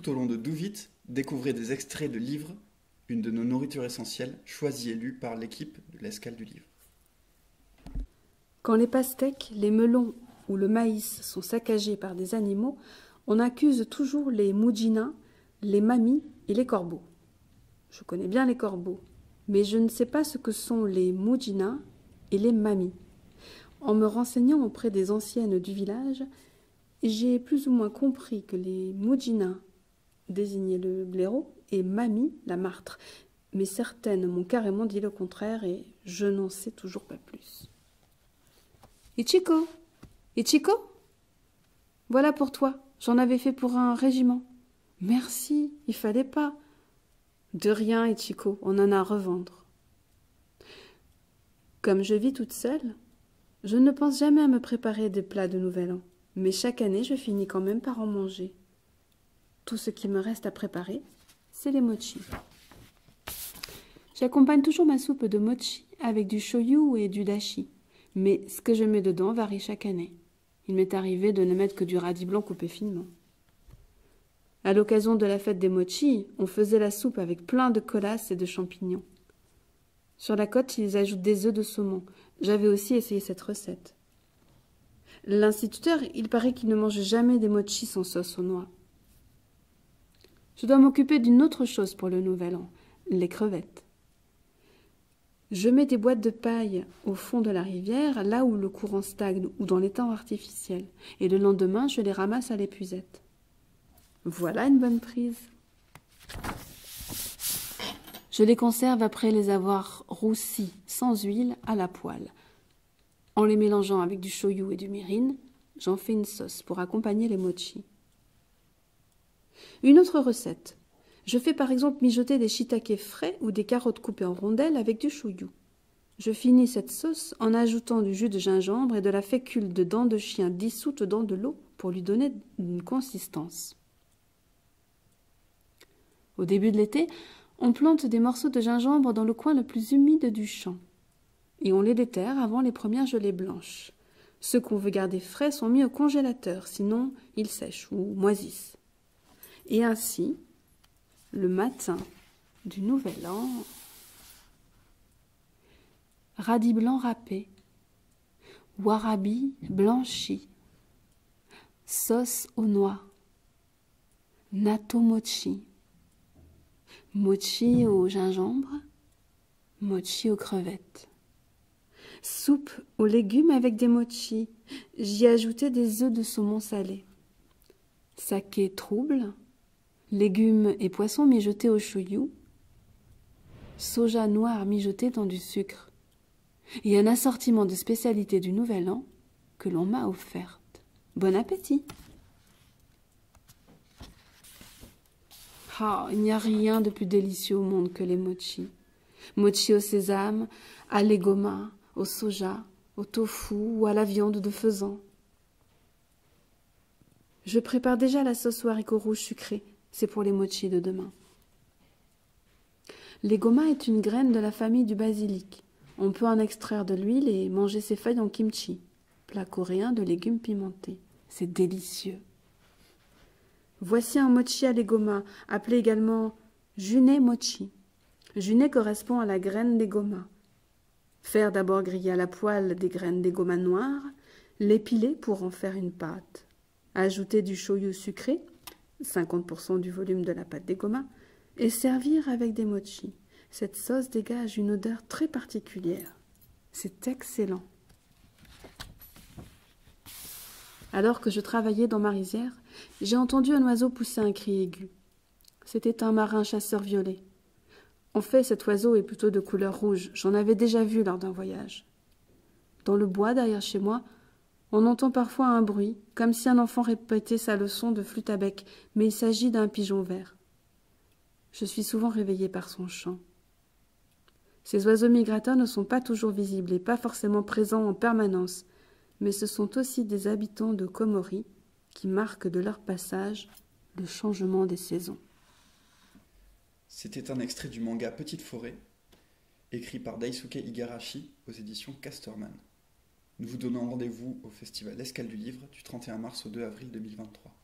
Tout au long de Douvite, découvrez des extraits de livres, une de nos nourritures essentielles, choisie et lue par l'équipe de l'Escale du Livre. Quand les pastèques, les melons ou le maïs sont saccagés par des animaux, on accuse toujours les moudjina, les mamies et les corbeaux. Je connais bien les corbeaux, mais je ne sais pas ce que sont les moudjina et les mamies. En me renseignant auprès des anciennes du village, j'ai plus ou moins compris que les moudjina désignaient le blaireau et mamie la martre, mais certaines m'ont carrément dit le contraire et je n'en sais toujours pas plus. Ichiko, Ichiko, voilà pour toi, j'en avais fait pour un régiment. Merci, il fallait pas. De rien, Ichiko, on en a à revendre. Comme je vis toute seule, je ne pense jamais à me préparer des plats de Nouvel An, mais chaque année je finis quand même par en manger. Tout ce qui me reste à préparer, c'est les mochis. J'accompagne toujours ma soupe de mochi avec du shoyu et du dashi, mais ce que je mets dedans varie chaque année. Il m'est arrivé de ne mettre que du radis blanc coupé finement. À l'occasion de la fête des mochis, on faisait la soupe avec plein de colas et de champignons. Sur la côte, ils ajoutent des œufs de saumon. J'avais aussi essayé cette recette. L'instituteur, il paraît qu'il ne mange jamais des mochis sans sauce aux noix. Je dois m'occuper d'une autre chose pour le Nouvel An, les crevettes. Je mets des boîtes de paille au fond de la rivière, là où le courant stagne ou dans l'étang artificiel, et le lendemain, je les ramasse à l'épuisette. Voilà une bonne prise. Je les conserve après les avoir roussis sans huile à la poêle. En les mélangeant avec du shoyu et du mirin, j'en fais une sauce pour accompagner les mochis. Une autre recette. Je fais par exemple mijoter des shiitake frais ou des carottes coupées en rondelles avec du shoyu. Je finis cette sauce en ajoutant du jus de gingembre et de la fécule de dents de chien dissoute dans de l'eau pour lui donner une consistance. Au début de l'été, on plante des morceaux de gingembre dans le coin le plus humide du champ. Et on les déterre avant les premières gelées blanches. Ceux qu'on veut garder frais sont mis au congélateur, sinon ils sèchent ou moisissent. Et ainsi, le matin du Nouvel An, radis blanc râpé, warabi blanchi, sauce aux noix, natto mochi, mochi au gingembre, mochi aux crevettes. Soupe aux légumes avec des mochis. J'y ai ajouté des œufs de saumon salé. Saké trouble, légumes et poissons mijotés au shoyu, soja noir mijoté dans du sucre, et un assortiment de spécialités du Nouvel An que l'on m'a offerte. Bon appétit! Ah, il n'y a rien de plus délicieux au monde que les mochis. Mochi au sésame, à l'egoma, au soja, au tofu ou à la viande de faisan. Je prépare déjà la sauce aux haricots rouges sucrés. C'est pour les mochis de demain. L'egoma est une graine de la famille du basilic. On peut en extraire de l'huile et manger ses feuilles en kimchi, plat coréen de légumes pimentés. C'est délicieux. Voici un mochi à l'egoma, appelé également june mochi. June correspond à la graine d'egoma. Faire d'abord griller à la poêle des graines d'egoma noires, les piler pour en faire une pâte. Ajouter du shoyu sucré, 50% du volume de la pâte d'egoma, et servir avec des mochis. Cette sauce dégage une odeur très particulière. C'est excellent. Alors que je travaillais dans ma rizière, j'ai entendu un oiseau pousser un cri aigu. C'était un marin chasseur violet. En fait, cet oiseau est plutôt de couleur rouge. J'en avais déjà vu lors d'un voyage. Dans le bois, derrière chez moi, on entend parfois un bruit, comme si un enfant répétait sa leçon de flûte à bec, mais il s'agit d'un pigeon vert. Je suis souvent réveillée par son chant. Ces oiseaux migrateurs ne sont pas toujours visibles et pas forcément présents en permanence, mais ce sont aussi des habitants de Komori qui marquent de leur passage le changement des saisons. C'était un extrait du manga Petite Forêt, écrit par Daisuke Igarashi aux éditions Casterman. Nous vous donnons rendez-vous au festival L'Escale du Livre du 31 mars au 2 avril 2023.